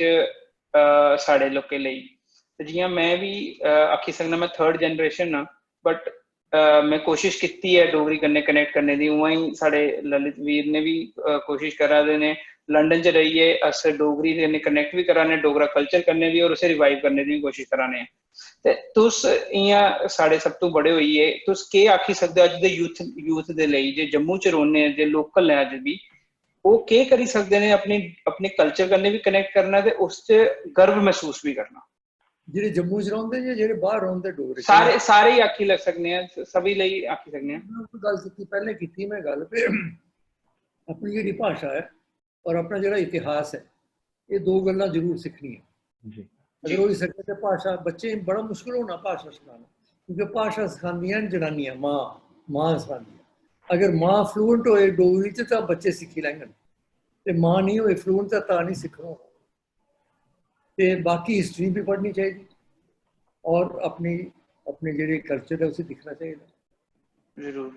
साढ़े लोकें लेई। जियां मैं भी आखी सकना मैं 3rd जनरेशन हाँ, बट मैं कोशिश की है डोगरी कन्नै कनैक्ट करने दी, उआं ही साढ़े ललित वीर ने भी कोशिश करा दे ने, लंडन च रहिए अस डोगरी ने कनेक्ट भी कराने, डोगरा कल्चर करने दी और उसे रिवाइव करने दी कोशिश कराने। ते तुस इयां साढ़े सब तो बड़े होइए, तुस केह् आखी सकदे अज दे यूथ दे लेई जे जम्मू च रौह्ने जे लोकल ने अज भी, वो केह् करी सकदे ने अपने अपने कल्चर कन्नै भी कनेक्ट करना ते उस च गर्व महसूस भी करना? जेह्ड़े जम्मू च रौंह्दे जां जेह्ड़े बाहर रौंह्दे डोगरे? सारे ही आखी लग सकने हैं, सभी लेई आखी सकने हैं। गल कीती पैह्ले कीती मैं गल पे अपनी जेह्ड़ी भाशा है और अपना जेह्ड़ा इतिहास है, ये दो गल्लां जरूर सिक्खनियां। अगर होई सके ते भाशा बच्चें बड़ा मुश्किल होना भाशा सखाना, क्योंकि भाशा सखांदियां न जनानियां, मां सखांदियां। अगर मां फ्लुएंट होए डोगरी च तां बच्चे सिक्खी लैङन, ते मां नहीं होए फ्लुएंट तां नहीं सिक्खना। ते बाकी हिस्ट्री भी पढ़नी चाहिए और अपनी अपने जेह्ड़े कल्चर है उसे दिखना चाहिए। जरूर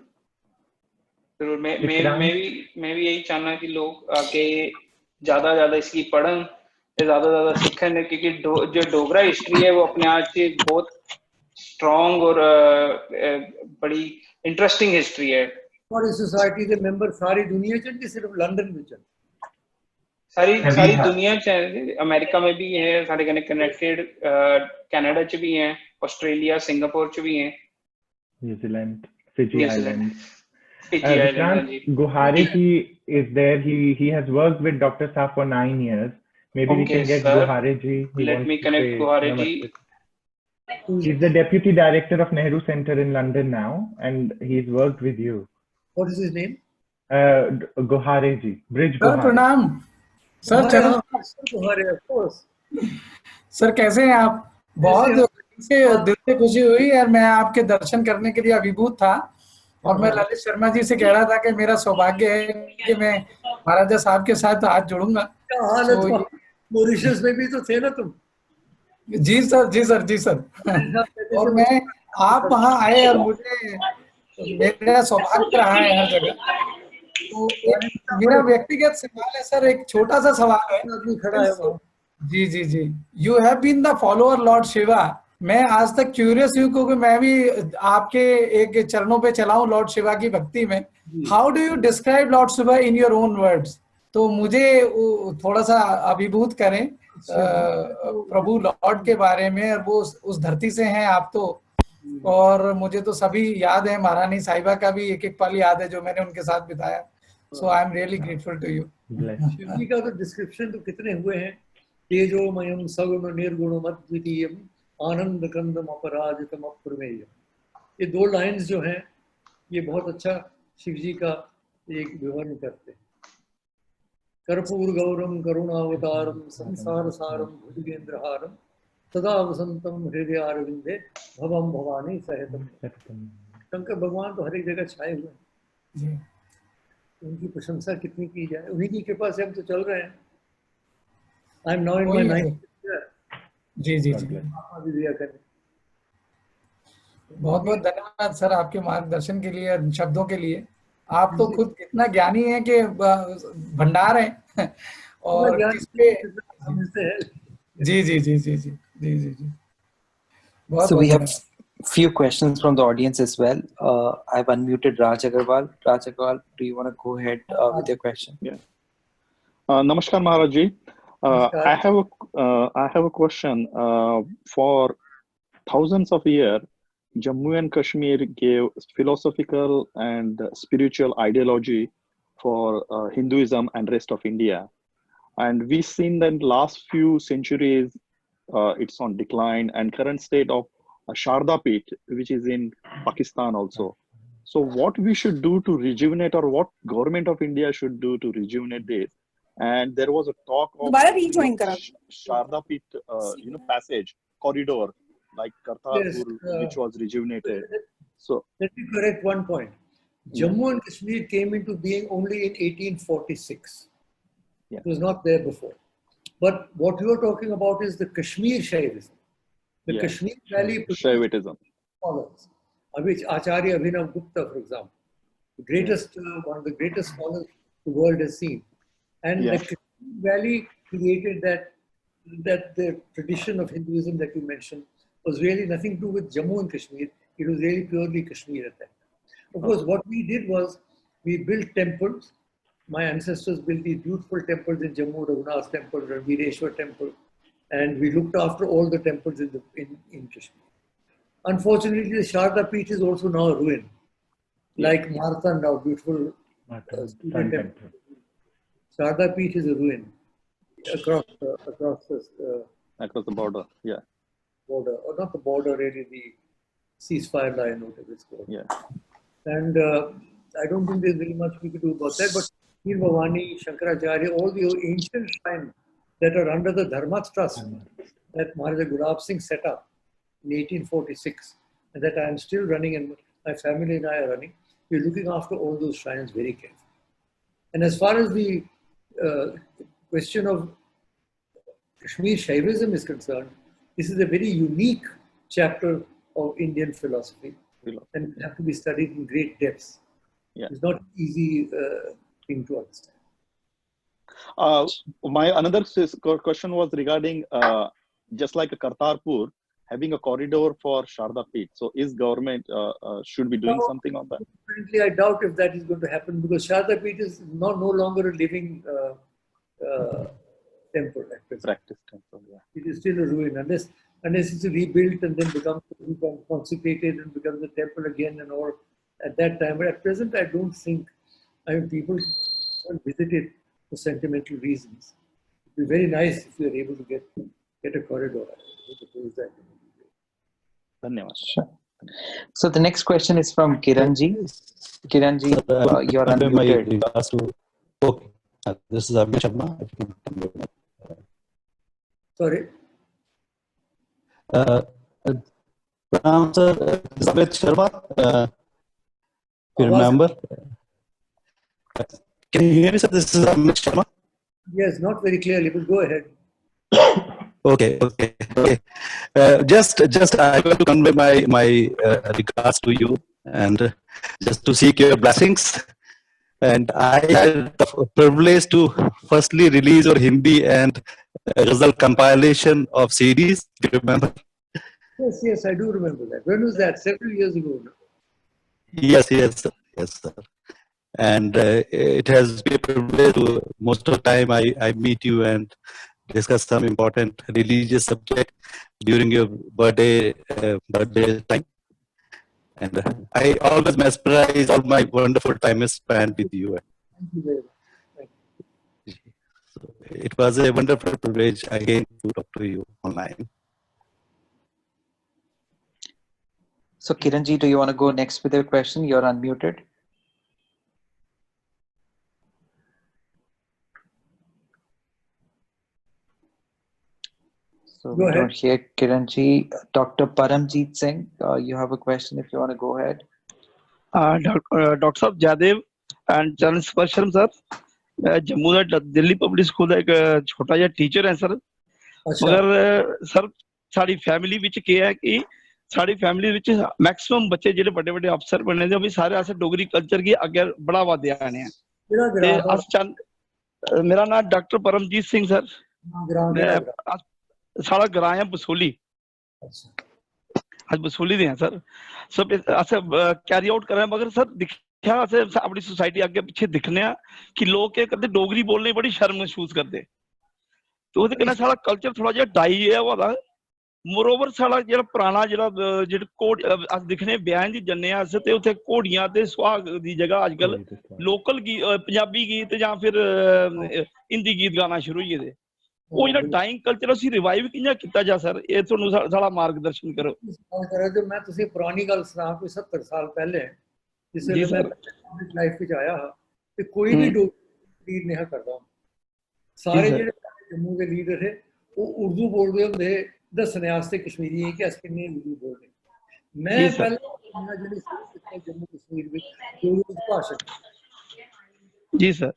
जरूर मैं भी यही चाहना कि लोग आगे ज्यादा इसकी पढ़न, ज्यादा सीखन, क्योंकि जो डोगरा हिस्ट्री है वो अपने आप से बहुत स्ट्रॉन्ग और बड़ी इंटरेस्टिंग हिस्ट्री है। और इस सोसाइटी के मेंबर सारी दुनिया च सिर्फ लंदन में चल, सारी दुनिया च, अमेरिका में भी है सारे कने कनेक्टेड, कनाडा च भी हैं, ऑस्ट्रेलिया सिंगापुर च भी हैं, New Zealand, Fiji Islands. Vikrant Gohare ji is there. He has worked with Dr. Saab for 9 years. Maybe we can get Gohare ji. Let me connect Gohare ji. He's the Deputy Director of Nehru Center in London now, and he's worked with you. What is his name? Gohare ji. Bridge Gohare. Sir प्रणाम sir. चलो Gohare, of course. Sir कैसे हैं आप? बहुत दिल से खुशी हुई यार, मैं आपके दर्शन करने के लिए अभिभूत था और मैं ललित शर्मा जी से कह रहा था कि मेरा सौभाग्य है कि मैं महाराजा साहब के साथ हाथ जोड़ूंगा। तो मॉरिशस में भी तो थे ना तुम? जी सर। और मैं आप वहाँ आए और मुझे मेरा सौभाग्य रहा है हर जगह। तो मेरा व्यक्तिगत सवाल है सर, एक छोटा सा सवाल है। जी, you have been the follower lord Shiva. मैं आज तक क्यूरियस हूँ क्योंकि मैं भी आपके एक चरणों पे चला हूँ लॉर्ड शिवा की भक्ति में। How do you describe Lord Shiva in your own words? तो मुझे थोड़ा सा अभिभूत करें प्रभु लॉर्ड के बारे में। वो उस धरती से हैं आप तो, और मुझे तो सभी याद है, महारानी साहिबा का भी एक पल याद है जो मैंने उनके साथ बिताया। So I am really grateful to you. Shiv ji का तो डिस्क्रिप्शन तो कितने हुए हैं। तेजोमयम सगुण निर्गुणम अद्वितीयम आनंद कंदम अपराजितम अप्रमेयम। ये दो लाइंस जो हैं ये बहुत अच्छा शिव जी का एक विवरण करते हैं। कर्पूर गौरम करुणावतारम संसार सारम भुजगेंद्रहारम सदा वसंतम हृदय अरविंदे भवम भवानी सहितम। शंकर भगवान तो हर एक जगह छाए हुए हैं, उनकी प्रशंसा कितनी की जाए। उन्हीं की कृपा से हम तो चल रहे हैं। I am now in my 9th year। जी। बहुत बहुत धन्यवाद सर आपके मार्गदर्शन के लिए, शब्दों के लिए। आप तो खुद इतना ज्ञानी हैं कि भंडार है। और किसपे जी। So we have few questions from the audience as well. I've unmuted Raj Agarwal. Raj Agarwal, do you want to go ahead with your question? Yeah. Namaskar Maharaj ji. I have a question. For thousands of years, Jammu and Kashmir gave philosophical and spiritual ideology for Hinduism and rest of India. And we've seen that last few centuries, it's on decline, and current state of Sharda Peeth, which is in Pakistan also. So what we should do to rejuvenate, or what government of India should do to rejuvenate this? And there was a talk of Sharda Peeth, passage, corridor, like Kartarpur, which was rejuvenated. So let me correct one point. Jammu and Kashmir came into being only in 1846. It was not there before. But what you are talking about is the Kashmir Shaivism. The Kashmir Valley Shaivism. Scholars, of which Acharya Abhinav Gupta, for example, the greatest, one of the greatest scholars the world has seen. And the Kashmir Valley created that the tradition of Hinduism that you mentioned was really nothing to do with Jammu and Kashmir. It was really purely Kashmir at that time. Of course, what we did was we built temples my ancestors built these beautiful temples in Jammu, Raghunath Temple, Ranvireshwar Temple, and we looked after all the temples in Kashmir. Unfortunately, the Sharda Peeth is also now a ruin, like Marthan, now beautiful student temple. Sharda Peeth is a ruin across the border, yeah. Border, or not the border, really, the ceasefire line, whatever it's called. Yeah. And I don't think there's very much we could do about that, but Peer Bhavani, Shankaracharya, all the ancient shrines that are under the Dharma Trust that Maharaja Gulab Singh set up in 1846, and that I am still running, and my family and I are running. We're looking after all those shrines very carefully. And as far as the question of Kashmir Shaivism is concerned, this is a very unique chapter of Indian philosophy, and it has to be studied in great depths. Yeah. It's not easy thing to understand. My another question was regarding just like a Kartarpur having a corridor for Sharda Peeth. So is government should be doing something on that? Frankly, I doubt if that is going to happen, because Sharda Peeth is no longer a living temple. Practice temple, yeah. It is still a ruin unless it's rebuilt and then becomes consecrated and becomes a temple again and all at that time. But at present, I don't think. I mean, people visit it for sentimental reasons. It would be very nice if we are able to get a corridor. Sure. So the next question is from Kiranji. Kiranji, you're unmuted. Okay. This is Amit Sharma. Sorry. Sir, Amit Sharma. You remember? Can you hear me, sir? This is Amit Sharma. Yes, not very clearly, but go ahead. Okay. Just I want to convey my regards to you, and just to seek your blessings. And I had the privilege to firstly release your Hindi and Ghazal compilation of CDs. Do you remember? Yes, I do remember that. When was that? Several years ago. No? Yes, sir. And it has been a privilege to most of the time I meet you and discuss some important religious subject during your birthday time. And I always mesmerize all my wonderful time is spent with you. Thank you very much. Thank you. So it was a wonderful privilege again to talk to you online. So Kiranji, do you want to go next with your question? You're unmuted. So we don't hear Kiranji. Dr. Paramjeet Singh, you have a question if you want to go ahead. Dr. Jadev and Charan Sparsham sir, Jammu दा Delhi public school का एक छोटा जिहा teacher है sir, मगर sir sari family which क्या है कि साड़ी फैमिली विच मैक्सिमम बच्चे जेडे बड़े बड़े अफसर बनने दे अभी सारे अस डोगरी कल्चर की अगे बढ़ावा दे आने हैं। मेरा नाम डॉक्टर परमजीत सिंह सर, सारा ग्रां है बसोली, आज बसोली दे हैं सर। सब अस कैरी आउट कर रहे हैं, मगर सर दिखा अस अपनी सोसाइटी अगे पिछे दिखने कि लोग क्या करते डोगरी बोलने बड़ी शर्म महसूस करते, तो ਉਹਦੇ कन्नै सारा कल्चर थोड़ा जिहा डाई है होआ दा। मोरोवर सारा जेड़ा पुराना जेड़ा कोड अस दिखने ब्याह दी जन्ने अस ते उत्थे घोड़ियां ते सुहाग दी जगह अजकल लोकल पंजाबी गीत या फिर हिंदी गीत गाना शुरू होई गेदे। ਉਹ ਜਿਹੜਾ ਡਾਈਂਗ ਕਲਚਰ ਅਸੀਂ ਰਿਵਾਈਵ ਕਿਵੇਂ ਕੀਤਾ ਜਾ ਸਰ, ਇਹ ਤੁਹਾਨੂੰ ਸਾਡਾ ਮਾਰਗਦਰਸ਼ਨ ਕਰੋ। ਜੋ ਮੈਂ ਤੁਸੀਂ ਪੁਰਾਣੀ ਗੱਲ ਸੁਣਾ ਕੋਈ 70 ਸਾਲ ਪਹਿਲੇ ਜਿਸ ਵੇਲੇ ਮੈਂ ਪਬਲਿਕ ਲਾਈਫ ਵਿੱਚ ਆਇਆ ਤੇ ਕੋਈ ਵੀ ਡੋਗਰੀ ਲੀਡ ਨਹੀਂ ਕਰਦਾ। ਸਾਰੇ ਜਿਹੜੇ ਜੰਮੂ ਦੇ ਲੀਡਰ ਹੈ ਉਹ ਉਰਦੂ ਬੋਲਦੇ ਹੁੰਦੇ ਦੱਸਣੇ ਵਾਸਤੇ ਕਸ਼ਮੀਰੀ ਕਿ ਅਸੀਂ ਕਿੰਨੇ ਉਰਦੂ ਬੋਲਦੇ। ਮੈਂ ਪਹਿਲਾਂ ਜਿਹੜੀ ਜੰਮੂ ਕਸ਼ਮੀਰ ਵਿੱਚ ਡੋਗਰੀ ਭਾਸ਼ਾ ਜੀ ਸਰ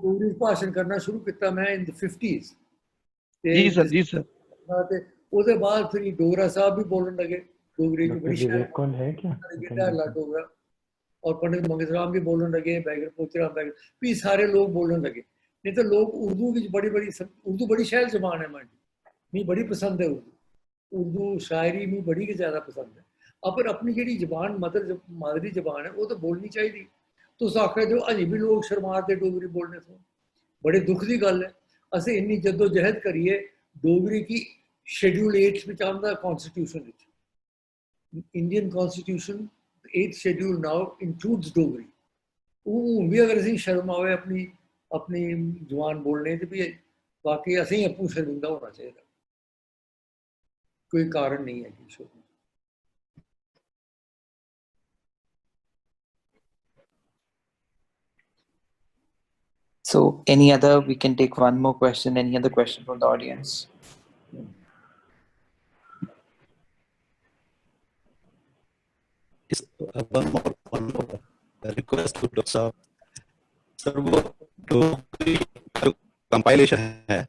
ਡੋਗਰੀ ਭਾਸ਼ਣ ਕਰਨਾ ਸ਼ੁਰੂ ਕੀਤਾ ਮੈਂ ਇਨ ਦ 50s। जी सर ਉਹਦੇ ਬਾਅਦ ਫਿਰ ਡੋਗਰਾ ਸਾਹਿਬ ਵੀ ਬੋਲਣ ਲੱਗੇ ਡੋਗਰੀ ਚ ਬੜੀ ਸ਼ਾਇਰੀ कौन है क्या डोगरा और पंडित मंगत राम भी बोलने लगे, बैगर पोचराम बैगर भी सारे लोग बोलने लगे। नहीं तो लोग उर्दू की उर्दू बड़ी शैल जबान है मांडी, मी बड़ी पसंद है उर्दू शायरी मी बड़ी ज़्यादा पसंद है। पर अपनी जी जबान मादरी जबान है वो तो बोलनी चाहिए। तुस आखा जो अजें भी लोग शर्माते डोगरी बोलने तो, बड़े दुख की गल है। असें इन्नी जद्दोजहद करिए डोगरी की शेड्यूल 8 में आंदा constitution, Indian constitution 8th schedule now includes Dogri. हूँ भी अगर असें शर्म आवे अपनी अपनी जुबान बोलने तो भी बाकी असें अप्पू शर्मिंदा होना चाहिए, कोई कारण नहीं है कि शर्म। So any other, we can take one more question. Any other question from the audience? One more request to Dr. Saab. Sir, वो डोगरी कंपाइलेशन है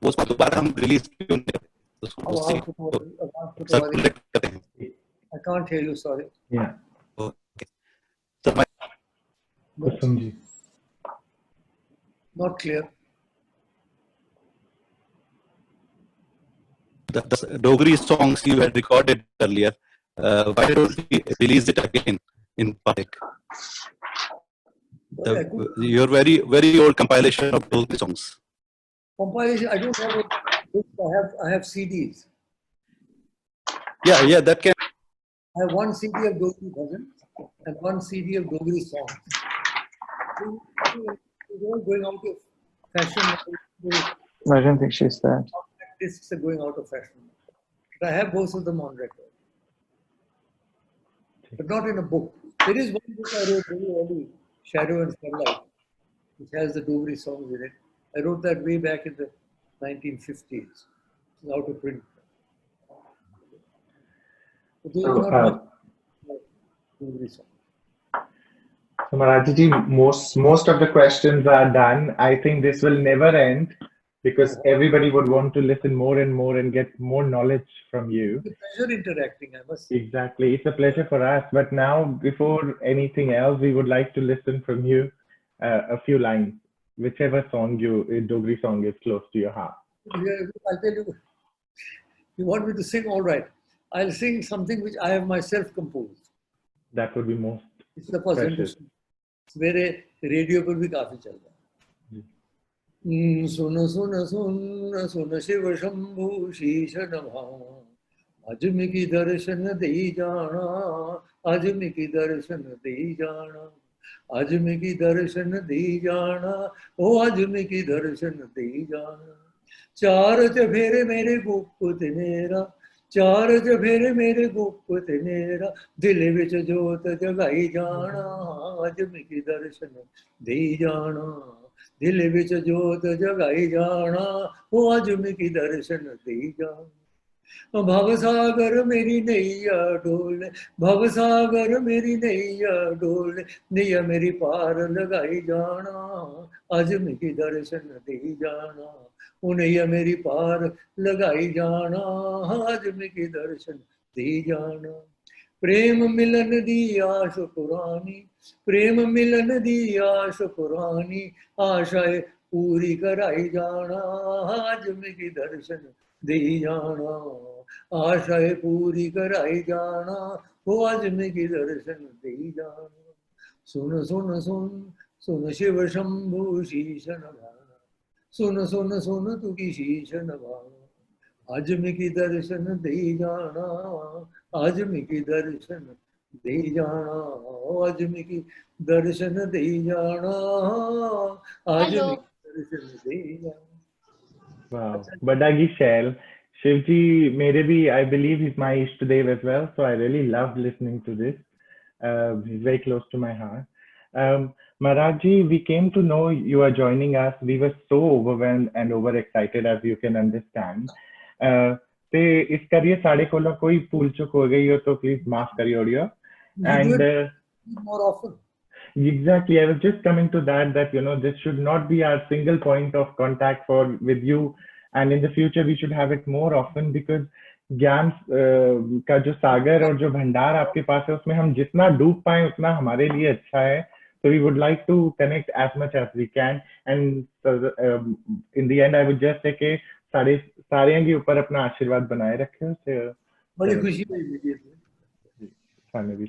वो उसको दोबारा हम रिलीज क्यों नहीं करते? I can't hear you, sorry. Yeah. Okay. So my Kusumji. Not clear. The Dogri songs you had recorded earlier, why don't we release it again in public? Your very old compilation of Dogri songs. Compilation, I don't have it. I have CDs. Yeah, that can. I have one CD of Dogri bhajans and one CD of Dogri songs. It's all going out of fashion. I don't think she's there. Discs are going out of fashion. But I have both of them on record, but not in a book. There is one book I wrote very early, Shadow and Sunlight, which has the Dogri songs in it. I wrote that way back in the 1950s. It's out of print. But those are not Dogri songs. So Maharaji ji, most of the questions are done. I think this will never end because everybody would want to listen more and more and get more knowledge from you. It's a pleasure interacting, I must say. Exactly. It's a pleasure for us. But now, before anything else, we would like to listen from you a few lines, whichever song Dogri song is close to your heart. Yeah, I'll tell you. You want me to sing? All right. I'll sing something which I have myself composed. That would be most It's the first. मेरे radio पर भी काफी चल रहा है। सुन सुन सुन सुन शिव शंभु शीश नभावा, अजमी की दर्शन दे जाना, अजमी की दर्शन दे जाना, अजमी की दर्शन दे जाना, ओ अजमी की दर्शन दे जाना। चार चफेरे मेरे गुप्त नेरा, चार चफेरे मेरे गुप्त नेरा, दिल विच जोत जगाई जाना, अजमी की दर्शन दे जाना, दिल विच जोत जगाई जाना, वो अजमी की दर्शन दे जाना। भवसागर मेरी नैया डोले, भवसागर मेरी नैया डोले, नैया मेरी पार लगाई जाना, अजमी की दर्शन दे जाना, उन्हें मेरी पार लगाई जाना, अजमी की दर्शन दे जाना। प्रेम मिलन दी आश पुरानी, प्रेम मिलन दी आश पुरानी, आशाएं पूरी कराई जाना, अजमी की दर्शन दे जाना, आशाएं पूरी कराई जाना, वो अजमी की दर्शन दे जाना। सुन सुन सुन सुन शिव शंभु शीश नभाना, सुन सुन सुन तू की शीश नभाना, अजमी की दर्शन दे जाना, अजमी की दर्शन दे जाना, अजमी की दर्शन दे जाना, अजमी की दर्शन दे जाना। Wow, Badagi Shell. Shivji, maybe I believe he's my Ishtadev as well, so I really loved listening to this. He's very close to my heart. Maharajji, we came to know you are joining us. We were so overwhelmed and overexcited, as you can understand. ते इस करिए साढ़े Cola कोई भूल चुक हो गई हो तो प्लीज माफ करिए audio and more often. Exactly, I was just coming to that this should not be our single point of contact with you, and in the future we should have it more often because ज्ञान का जो सागर और जो भंडार आपके पास है उसमें हम जितना डूब पाए उतना हमारे लिए अच्छा है. So we would like to connect as much as we can, and in the end I would just say कि सारे के ऊपर अपना आशीर्वाद बनाए रखें. बड़ी खुशी हुई मुझे.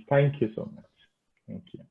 Thank you so much. Thank you.